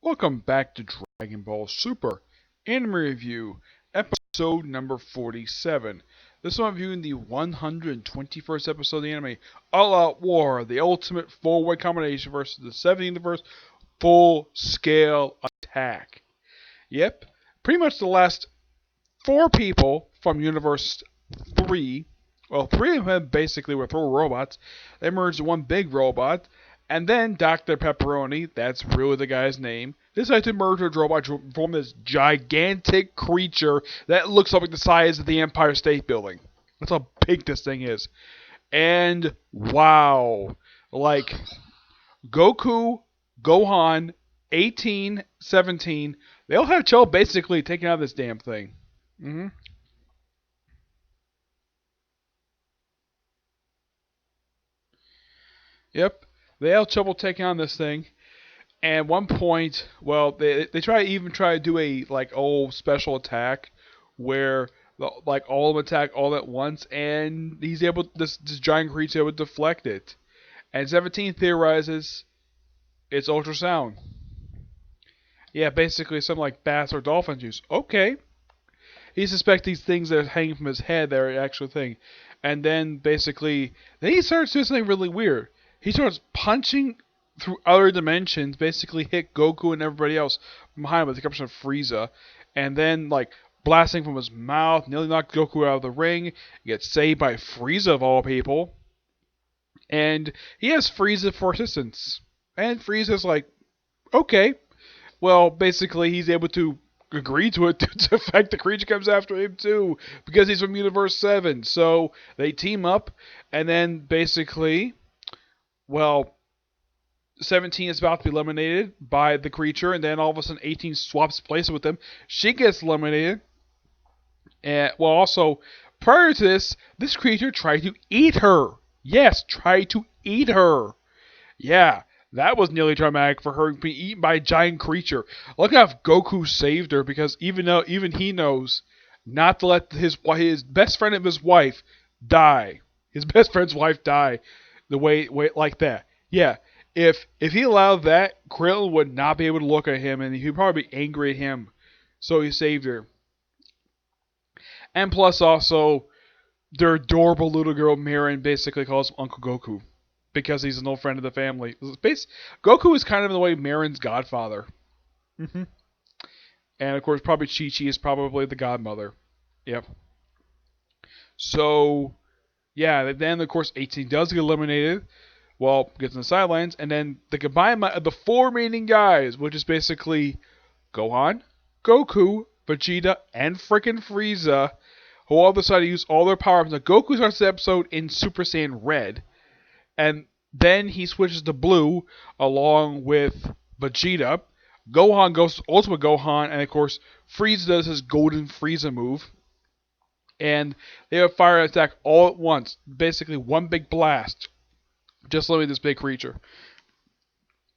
Welcome back to Dragon Ball Super Anime Review, episode number 47. This one reviewing the 121st episode of the anime, All Out War, the ultimate four-way combination versus the 7th universe full-scale attack. Yep, pretty much the last four people from Universe 3, well, three of them basically were four robots. They merged one big robot, and then Dr. Pepperoni, that's really the guy's name, decided to merge with robot to form this gigantic creature that looks like the size of the Empire State Building. That's how big this thing is. And wow. Like, Goku, Gohan, 18, 17, they all have trouble basically taking out this damn thing. Yep. They have trouble taking on this thing. And at one point, well, they try to do a like old special attack where like all of them attack all at once, and he's able this giant creature able to deflect it. And 17 theorizes it's ultrasound. Yeah, basically something like bats or dolphin juice. Okay. He suspects these things that are hanging from his head that are an actual thing. And then basically, then he starts doing something really weird. He starts punching through other dimensions, basically hit Goku and everybody else behind him with the exception of Frieza. And then, like, blasting from his mouth, nearly knocked Goku out of the ring. He gets saved by Frieza, of all people. And he has Frieza for assistance. And Frieza's like, okay. Well, basically, he's able to agree to it to affect the creature comes after him too, because he's from Universe 7. So they team up, and then basically, well, 17 is about to be eliminated by the creature, and then all of a sudden 18 swaps places with them. She gets eliminated. And well, also prior to this creature tried to eat her. Yes, tried to eat her. Yeah, that was nearly traumatic for her being eaten by a giant creature. Look how Goku saved her, because even he knows not to let his best friend of his wife die. His best friend's wife die the way like that. Yeah, if he allowed that, Krillin would not be able to look at him, and he'd probably be angry at him. So he saved her. And plus also, their adorable little girl Mirin basically calls him Uncle Goku, because he's an old friend of the family. Goku is kind of in the way Marin's godfather. And of course, probably Chi-Chi is probably the godmother. Yep. So, yeah, then of course 18 does get eliminated. Well, gets in the sidelines, and then the combined the four remaining guys, which is basically Gohan, Goku, Vegeta, and frickin' Frieza, who all decide to use all their powers. Now, Goku starts the episode in Super Saiyan Red, and then he switches to Blue along with Vegeta. Gohan goes to Ultimate Gohan, and of course, Frieza does his Golden Frieza move. And they have fire attack all at once, basically one big blast. Just literally this big creature.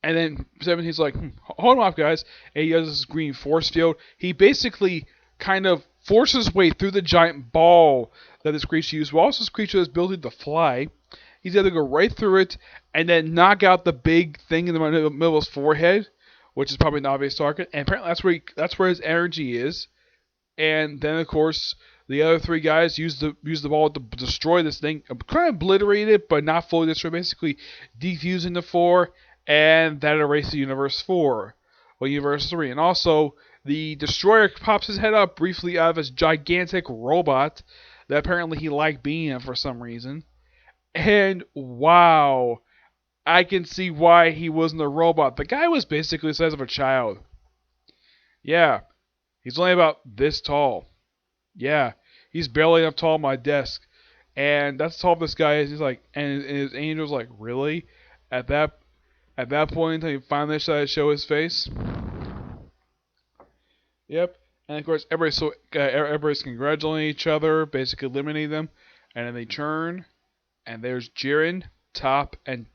And then 17's like, hold on off, guys. And he has this green force field. He basically kind of forces his way through the giant ball that this creature uses. While also this creature has ability to fly. He's able to go right through it and then knock out the big thing in the middle of his forehead, which is probably an obvious target. And apparently that's where his energy is. And then, of course, the other three guys use the ball to destroy this thing, kind of obliterate it, but not fully destroy, basically defusing the four, and that erases Universe 4, well, Universe 3. And also, the Destroyer pops his head up briefly out of his gigantic robot that apparently he liked being in for some reason. And wow, I can see why he wasn't a robot. The guy was basically the size of a child. Yeah, he's only about this tall. Yeah, he's barely enough tall on my desk. And that's how tall this guy is. He's like, and his angel's like, really? At that point until he finally decided to show his face. Yep. And of course, everybody's congratulating each other, basically eliminating them. And then they turn, and there's Jiren, Top, and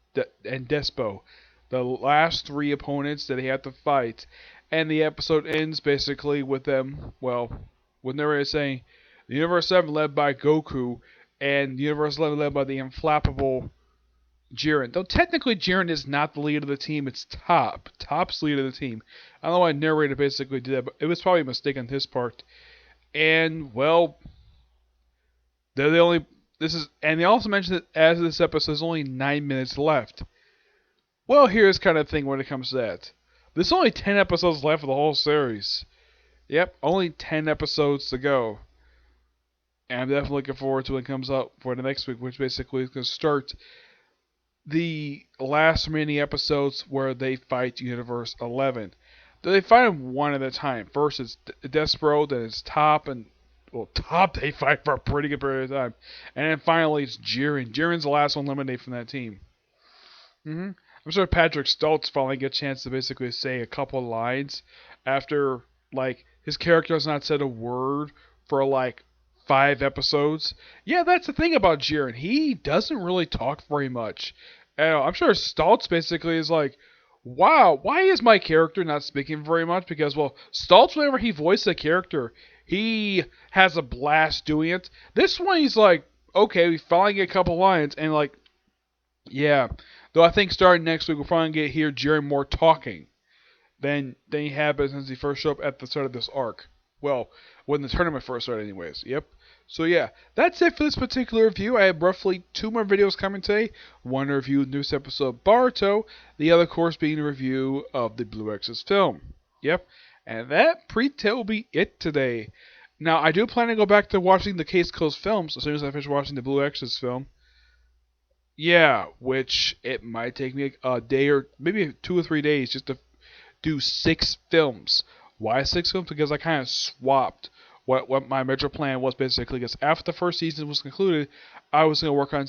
Despo, the last three opponents that he had to fight. And the episode ends basically with them, well, when they were saying the Universe 7 led by Goku and Universe 11 led by the inflappable Jiren. Though technically Jiren is not the lead of the team, it's Top. Top's lead of the team. I don't know why narrator basically did that, but it was probably a mistake on his part. And well, they're the only. And they also mentioned that as of this episode, there's only 9 minutes left. Well, here's kind of thing when it comes to that. There's only 10 episodes left of the whole series. Yep, only 10 episodes to go. And I'm definitely looking forward to when it comes out for the next week, which basically is going to start the last remaining episodes where they fight Universe 11. They fight them one at a time. First it's Despero, then it's Top, and well, Top they fight for a pretty good period of time, and then finally it's Jiren. Jiren's the last one eliminated from that team. I'm sure Patrick Stoltz finally get a chance to basically say a couple of lines after like his character has not said a word for like 5 episodes. Yeah, that's the thing about Jiren. He doesn't really talk very much. I'm sure Stoltz basically is like, wow, why is my character not speaking very much? Because, well, Stoltz, whenever he voices a character, he has a blast doing it. This one, he's like, okay, we finally get a couple lines, and like, yeah. Though I think starting next week, we'll probably get hear Jiren more talking than he had since he first showed up at the start of this arc. Well, when the tournament first started, anyways. Yep. So yeah, that's it for this particular review. I have roughly 2 more videos coming today. One to review the newest episode of Boruto, the other, of course, being a review of the Blue Exorcist film. Yep. And that pre-tail will be it today. Now, I do plan to go back to watching the Case Closed films as soon as I finish watching the Blue Exorcist film. Yeah, which it might take me a day or maybe 2 or 3 days just to do 6 films. Why 6 films? Because I kind of swapped what my major plan was basically. Because after the first season was concluded, I was going to work on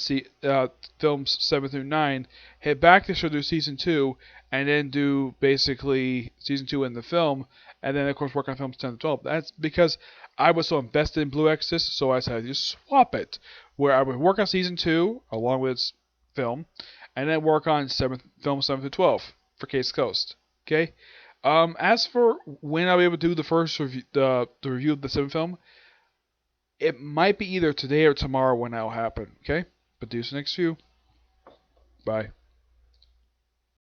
films 7 through 9, head back to show do season 2, and then do basically season 2 in the film, and then of course work on films 10 to 12. That's because I was so invested in Blue Exorcist, so I decided to just swap it, where I would work on season 2 along with its film, and then work on film 7 to 12 for Case Coast. Okay. As for when I'll be able to do the first review, the review of the 7 film, it might be either today or tomorrow when that'll happen. Okay. But do the next few. Bye.